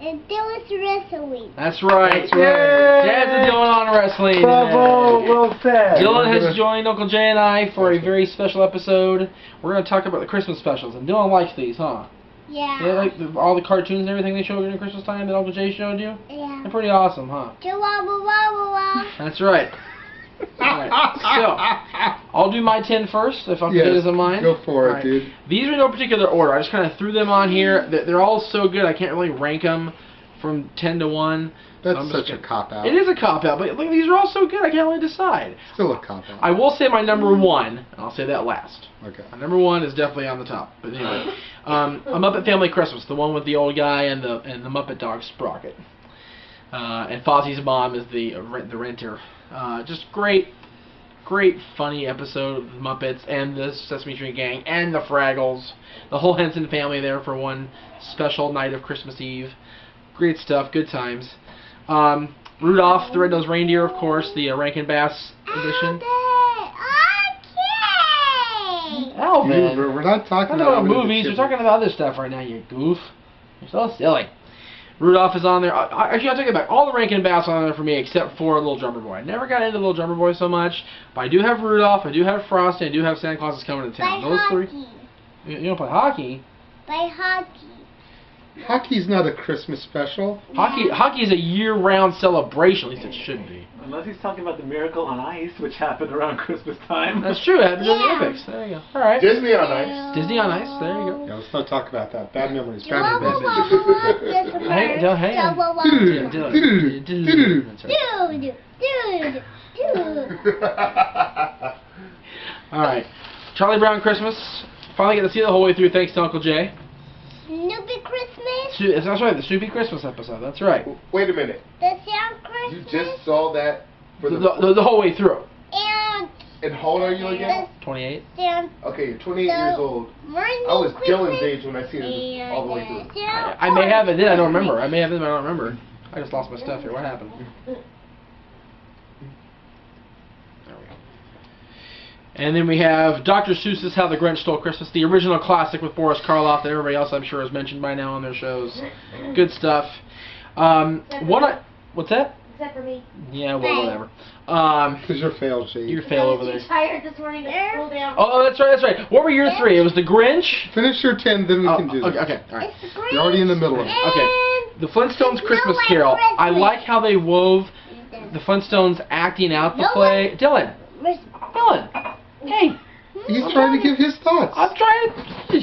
And Dylan's wrestling. That's right. That's right. Dad's and Dylan on wrestling. Bravo, well said. Dylan has joined Uncle Jay and I for a very special episode. We're going to talk about the Christmas specials, and Dylan likes these, huh? Yeah. Yeah, like all the cartoons and everything they show during Christmas time that Uncle Jay showed you? Yeah. They're pretty awesome, huh? Chihuahua. That's right. Alright, so I'll do my 10 first, if Uncle Jay doesn't mind. Go for it, Alright. dude. These are in no particular order. I just kind of threw them on here. They're all so good, I can't really rank them from 10 to 1. That's such a cop-out. It is a cop-out, but look, these are all so good, I can't really decide. Still a cop-out. I will say my number 1, and I'll say that last. Okay. My number 1 is definitely on the top. But anyway, A Muppet Family Christmas, the one with the old guy and the Muppet dog Sprocket. And Fozzie's mom is the renter. Just great, funny episode of the Muppets and the Sesame Street Gang and the Fraggles. The whole Henson family there for one special night of Christmas Eve. Great stuff, good times. Rudolph the Red-Nosed Reindeer, of course, the Rankin Bass edition. Alvin! Dude, we're not talking about movies, we're talking about other stuff right now, you goof. You're so silly. Rudolph is on there. Actually, I'll take it back. All the Rankin Bass are on there for me except for Little Drummer Boy. I never got into Little Drummer Boy so much, but I do have Rudolph, I do have Frosty, I do have Santa Claus is Coming to Town. Those three. You don't play hockey? Play hockey. Hockey's not a Christmas special. Hockey is a year-round celebration, at least it should be. Unless he's talking about the Miracle on Ice, which happened around Christmas time. That's true, it happened in the Olympics. There you go. Alright. Disney on Ice. Disney on Ice, there you go. Yeah, let's not talk about that. Bad memories. Bad Chihuahua. memories. Hey, don't hang on. Alright. Charlie Brown Christmas. Finally get to see it the whole way through thanks to Uncle Jay. Snoopy Christmas. That's right, the Snoopy Christmas episode. That's right. Wait a minute. The Sound Christmas. You just saw that for The whole way through. And how old are you again? 28. Sound. Okay, you're 28 years old. I was Dylan's age when I seen it all the way through. I may have it, I don't remember. I may have it, but I don't remember. I just lost my stuff here. What happened? There we go. And then we have Dr. Seuss's How the Grinch Stole Christmas, the original classic with Boris Karloff that everybody else I'm sure has mentioned by now on their shows. Good stuff. What's that? Except for me. Yeah, well, whatever. Because you're failed, Jade. You're fail over there. I'm tired this morning to cool down. Oh, that's right. What were your 3? It was the Grinch. Finish your 10, then we can do this. Okay, all right. You're already in the middle of it. Okay. The Flintstones Christmas Carol. I like how they wove the Flintstones acting out the play. Dylan. Hey. He's trying to give his thoughts. I'm trying to...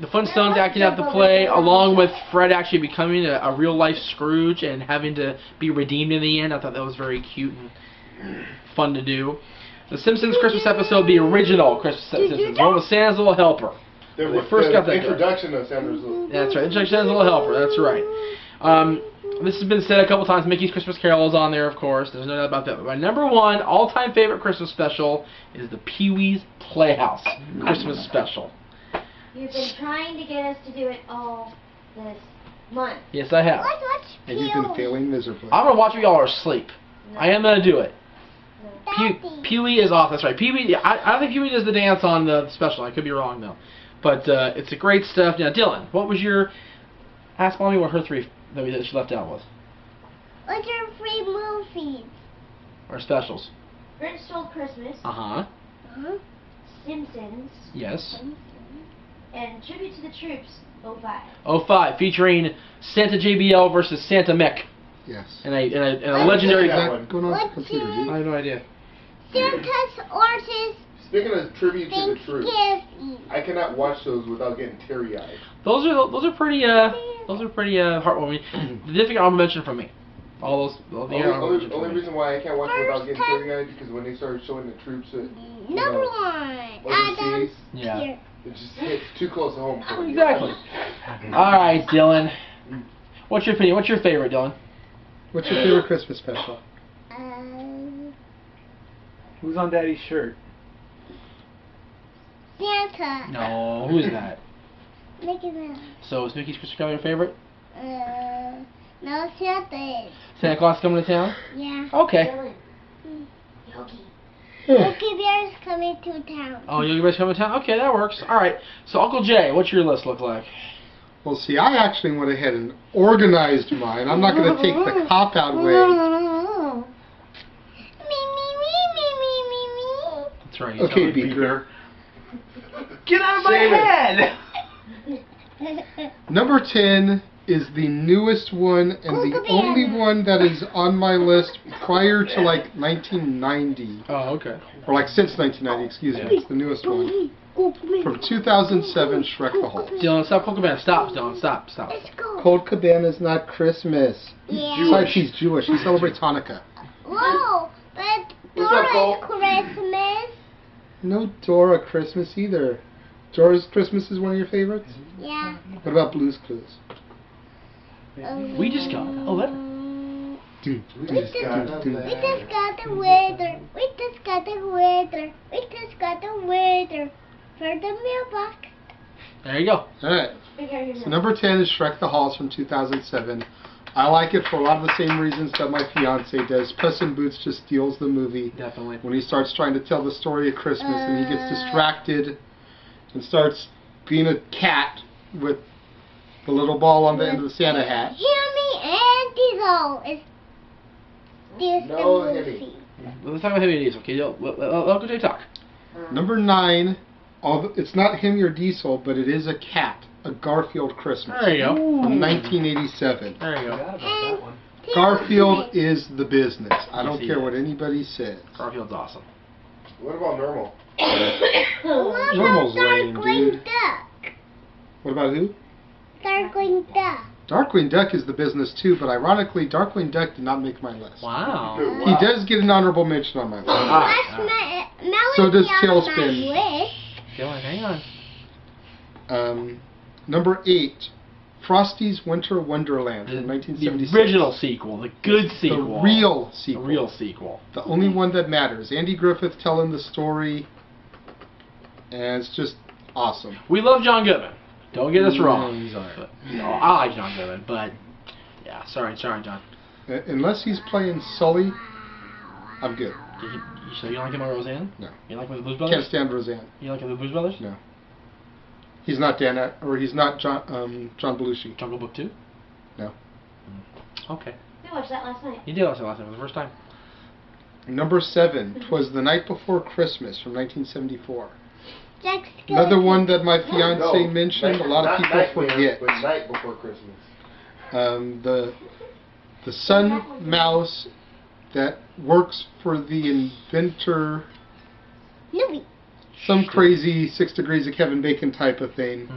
the Flintstones acting out the play, along with Fred actually becoming a real-life Scrooge and having to be redeemed in the end. I thought that was very cute and fun to do. The Simpsons Christmas episode, the original Christmas Simpsons, one with Santa's Little Helper. The first got that introduction of Santa's Little. That's right, introduction of Santa's Little Helper. That's right. This has been said a couple times. Mickey's Christmas Carol is on there, of course. There's no doubt about that. But my number 1 all-time favorite Christmas special is the Pee-wee's Playhouse Christmas special. You've been trying to get us to do it all this month. Yes, I have. And you've been failing miserably. I'm going to watch when y'all are asleep. No. I am going to do it. No. Pee-wee is off. That's right. Pee-wee. I don't think Pee-wee does the dance on the special. I could be wrong, though. But it's a great stuff. Now, Dylan, what was your... Ask Mommy what her 3 that she left out was. What's your 3 movies? Or specials. Grinch Stole Christmas. Uh-huh. Simpsons. Yes. And Tribute to the Troops, 05. 05, featuring Santa JBL versus Santa Mick. Yes. And a legendary... Is that going on the computer, I dude? have no idea. Santa's Horses. Speaking of tribute to the troops, Thanksgiving. I cannot watch those without getting teary-eyed. Those are pretty heartwarming. The difficult honorable mention from me. All those. Only reason why I can't watch it without getting teary-eyed because when they started showing the troops at Number 1. overseas, Yeah. it just hits too close to home for me. Exactly. All right, Dylan. What's your opinion? What's your favorite, Dylan? What's your favorite Christmas special? Who's on Daddy's shirt? Santa. No, who's that? Mickey Mouse. So is Mickey's Christmas Carol your favorite? No, Santa is. Santa Claus Coming to Town? Yeah. Okay. Dylan. Yogi. Yogi Bear's coming to town. Oh, Yogi Bear's Coming to Town? Okay, that works. All right. So Uncle Jay, what's your list look like? Well, see, I actually went ahead and organized mine. I'm not going to take the cop-out way. That's right. Okay, Beaker. Get out of my head! Number 10 is the newest one and the only one that is on my list prior to like 1990. Oh, okay. Or like since 1990, excuse me. It's the newest one. From 2007, Shrek the Halls. Dylan, stop Cold Cabana. Stop, Dylan. Stop. Let's go. Cold Cabana is not Christmas. Yeah. Besides, he's Jewish. He celebrates Hanukkah. Whoa, but What's up, Cole? Dora's Christmas. No Dora Christmas either. Dora's Christmas is one of your favorites? Yeah. What about Blue's Clues? We just got a letter. Dude, We just got the weather. We just got the weather. We just got the weather for the mailbox. There you go. Alright. So number 10 is Shrek the Halls from 2007. I like it for a lot of the same reasons that my fiance does. Puss in Boots just steals the movie. Definitely. When he starts trying to tell the story of Christmas and he gets distracted and starts being a cat with the little ball on the end of the Santa hat. Hear me and Diesel is this No, the Henry. movie. Let's talk about him and Diesel, okay? Let Uncle Jay talk. Number 9, although it's not him or Diesel, but it is a cat, a Garfield Christmas There you go. from 1987. There you go. Forgot about that one. Garfield is the business. I don't Yes, he care is. what anybody says. Garfield's awesome. What about normal? What Normal's about lame, Darkwing dude. Duck? What about who? Darkwing Duck. Darkwing Duck is the business too, but ironically, Darkwing Duck did not make my list. Wow. He does get an honorable mention on my list. So does Tailspin. Dylan, hang on. Number 8, Frosty's Winter Wonderland The from 1976. original sequel, the good sequel. The real The sequel. real sequel. The only one that matters. Andy Griffith telling the story, and it's just awesome. We love John Goodman. Don't get us wrong. He's alright. But, I like John Goodman, but yeah, sorry, John. Unless he's playing Sully, I'm good. So you don't like him on Roseanne? No. You like him with the Blues Can't Brothers? stand Roseanne. You like him with the Blues Brothers? No. He's not he's not John Belushi. Jungle Book 2? No. Okay. We watched that last night. You did watch it last time. It was the first time. Number 7, 'Twas the Night Before Christmas from 1974. Jack's Another one that my fiance No, mentioned, a lot of not people Nightmare, forget. But Night Before Christmas. The sun mouse that works for the inventor, Louie. some crazy 6 Degrees of Kevin Bacon type of thing,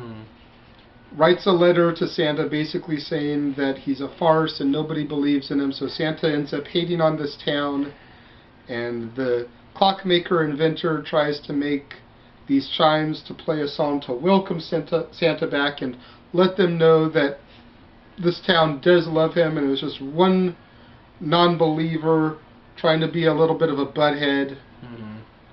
writes a letter to Santa basically saying that he's a farce and nobody believes in him, so Santa ends up hating on this town, and the clockmaker inventor tries to make these chimes to play a song to welcome Santa back and let them know that this town does love him, and it was just one non-believer trying to be a little bit of a butthead,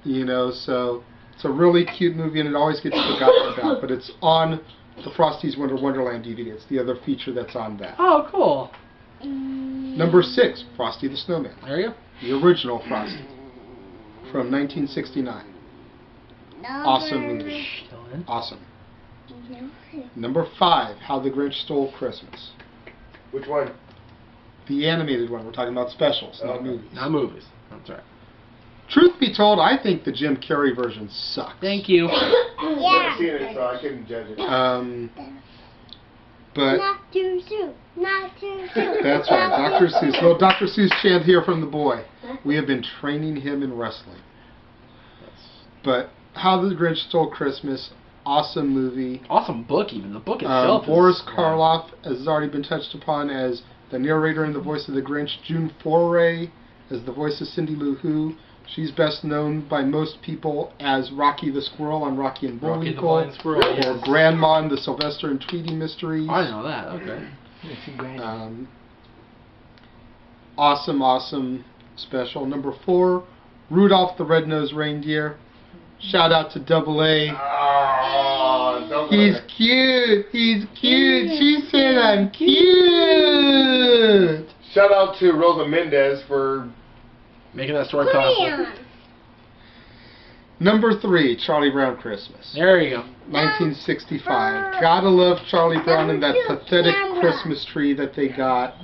you know, so it's a really cute movie and it always gets forgotten about, but it's on the Frosty's Wonderland DVD. It's the other feature that's on that. Oh, cool. Number 6, Frosty the Snowman. There you go. The original Frosty from 1969. Awesome movie. Dylan. Awesome. Number 5, How the Grinch Stole Christmas. Which one? The animated one. We're talking about specials, not Okay. movies. Not movies. That's right. Truth be told, I think the Jim Carrey version sucks. Thank you. I've never seen it, so I couldn't judge it. But Not too soon. Not too soon. that's right, Dr. Seuss. Little Dr. Seuss chant here from the boy. We have been training him in wrestling. But How the Grinch Stole Christmas, awesome movie. Awesome book, even. The book itself. Boris is, Karloff has already been touched upon as the narrator and the voice of the Grinch. June Foray as the voice of Cindy Lou Who. She's best known by most people as Rocky the Squirrel on Rocky and Rocky the Bullwinkle, Blind Squirrel, or yes. Grandma in the Sylvester and Tweety Mysteries. I know that. Okay. Awesome special. Number 4, Rudolph the Red-Nosed Reindeer. Shout out to Double A. Oh, don't He's cute. He's cute. She said I'm cute. Shout out to Rosa Mendez for Making that story possible. Crayon. Number 3, Charlie Brown Christmas. There you go. 1965. Gotta love Charlie Brown and that Number 2, pathetic camera. Christmas tree that they got.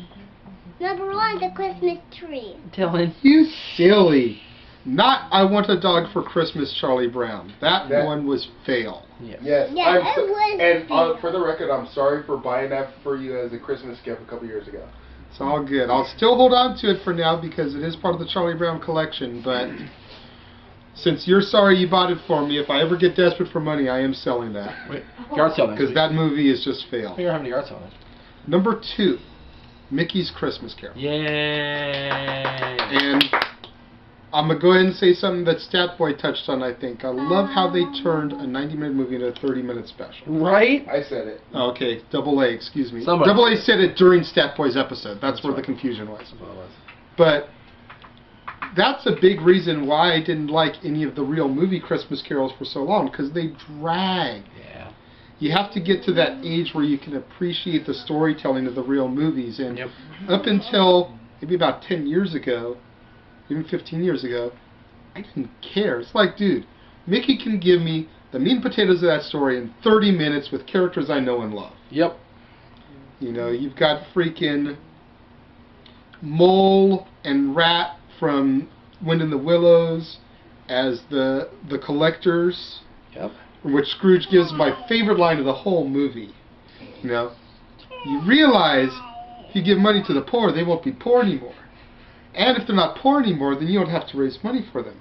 Number 1, the Christmas tree. Dylan. You silly. Not I Want a Dog for Christmas, Charlie Brown. That one was fail. Yes. Yes. Yeah, I'm it was and fail. for the record, I'm sorry for buying that for you as a Christmas gift a couple years ago. It's all good. I'll still hold on to it for now because it is part of the Charlie Brown collection, but since you're sorry you bought it for me, if I ever get desperate for money, I am selling that. Wait, yard sale next Because week. that movie is just fail. You're having a yard sale then. Number 2, Mickey's Christmas Carol. Yay! And I'm going to go ahead and say something that Statboy touched on, I think. I love how they turned a 90-minute movie into a 30-minute special. Right? I said it. Oh, okay, Double A, excuse me. Somebody Double A said it during Statboy's episode. That's where right. the confusion was. That's what it was. But that's a big reason why I didn't like any of the real movie Christmas carols for so long, because they drag. Yeah. You have to get to that age where you can appreciate the storytelling of the real movies. And Yep. up until maybe about 10 years ago, even 15 years ago, I didn't care. It's like, dude, Mickey can give me the meat and potatoes of that story in 30 minutes with characters I know and love. Yep. You know, you've got freaking Mole and Rat from Wind in the Willows as the collectors, Yep. which Scrooge gives my favorite line of the whole movie. You know, you realize if you give money to the poor, they won't be poor anymore. And if they're not poor anymore, then you don't have to raise money for them.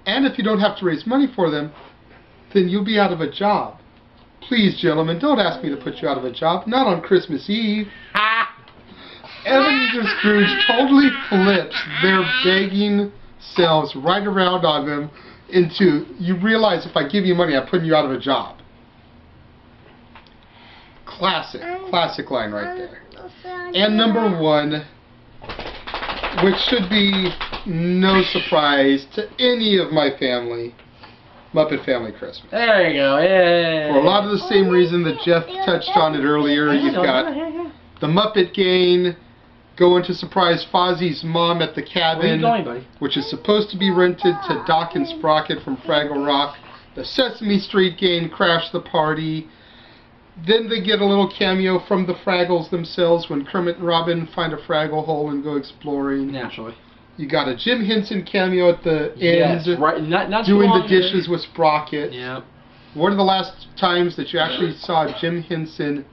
And if you don't have to raise money for them, then you'll be out of a job. Please, gentlemen, don't ask me to put you out of a job. Not on Christmas Eve. Ebenezer Scrooge totally flips their begging selves right around on them into, you realize if I give you money, I'm putting you out of a job. Classic line right there. And number 1, which should be no surprise to any of my family, Muppet Family Christmas. There you go. Yay. For a lot of the same reason that Jeff touched on it earlier, you've got the Muppet Gang going to surprise Fozzie's mom at the Where are you cabin, going, buddy? which is supposed to be rented to Doc and Sprocket from Fraggle Rock. The Sesame Street Gang crash the party. Then they get a little cameo from the Fraggles themselves when Kermit and Robin find a Fraggle hole and go exploring. Naturally. You got a Jim Henson cameo at the end, Yes, right. Not too doing the long dishes with Sprocket. Yep. One of the last times that you actually saw Jim Henson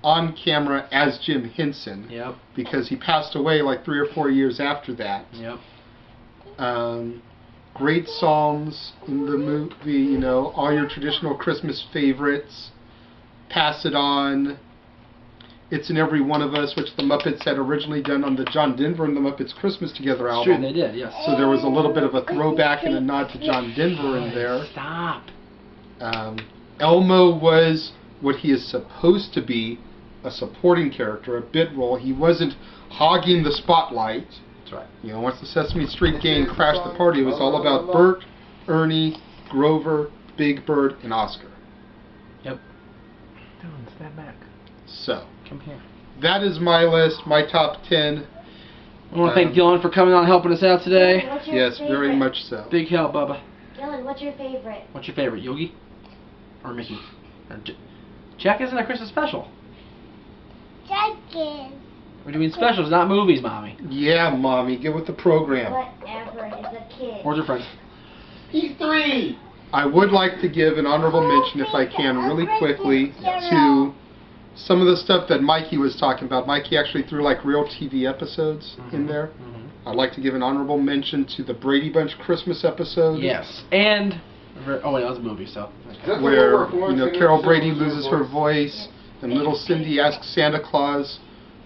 on camera as Jim Henson, Yep. because he passed away like 3 or 4 years after that. Yep. Great songs in the movie, you know, all your traditional Christmas favorites. Pass It On, It's in Every One of Us, which the Muppets had originally done on the John Denver and the Muppets Christmas Together It's true, album. they did, yes. So there was a little bit of a throwback and a nod to John Denver in there. Stop. Elmo was what he is supposed to be, a supporting character, a bit role. He wasn't hogging the spotlight. That's right. You know, once the Sesame Street Gang crashed the party, it was all about Bert, Ernie, Grover, Big Bird, and Oscar. Yep. Dylan, stand back. So, Come here. that is my list, my top 10. I want to thank Dylan for coming on and helping us out today. What's your Yes, favorite? very much so. Big help, Bubba. Dylan, what's your favorite? What's your favorite, Yogi? Or Mickey? Or Jack isn't a Christmas special. Jacket. We're doing specials, not movies, Mommy. Yeah, Mommy, get with the program. Whatever, it's a kid. Where's your friends? He's 3. I would like to give an honorable mention, if I can, really quickly, to some of the stuff that Mikey was talking about. Mikey actually threw like real TV episodes in there. I'd like to give an honorable mention to the Brady Bunch Christmas episode. Yes. And... Oh, wait, that was a movie, so... Where, you know, Carol Brady loses her voice, and little Cindy asks Santa Claus,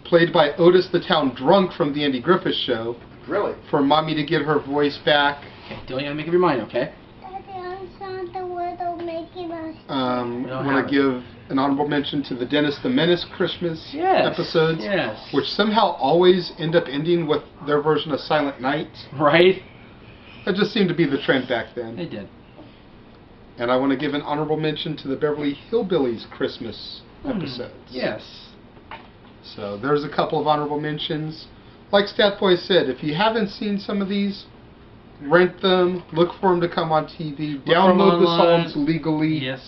played by Otis the Town Drunk from the Andy Griffith Show, Really? for Mommy to get her voice back. Okay, Dylan, you gotta make up your mind, okay? Daddy, I'm Santa Widow Mickey Mouse. I don't want have to give an honorable mention to the Dennis the Menace Christmas episodes, Yes. which somehow always end up ending with their version of Silent Night. Right? That just seemed to be the trend back then. They did. And I want to give an honorable mention to the Beverly Hillbillies Christmas episodes. Yes. So there's a couple of honorable mentions. Like Statboy said, if you haven't seen some of these, rent them, look for them to come on TV, for 'em download the online. songs legally. Yes.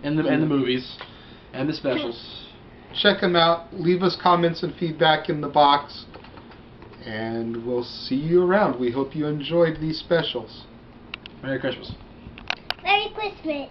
And the movies. And the specials. Check them out. Leave us comments and feedback in the box. And we'll see you around. We hope you enjoyed these specials. Merry Christmas. Merry Christmas.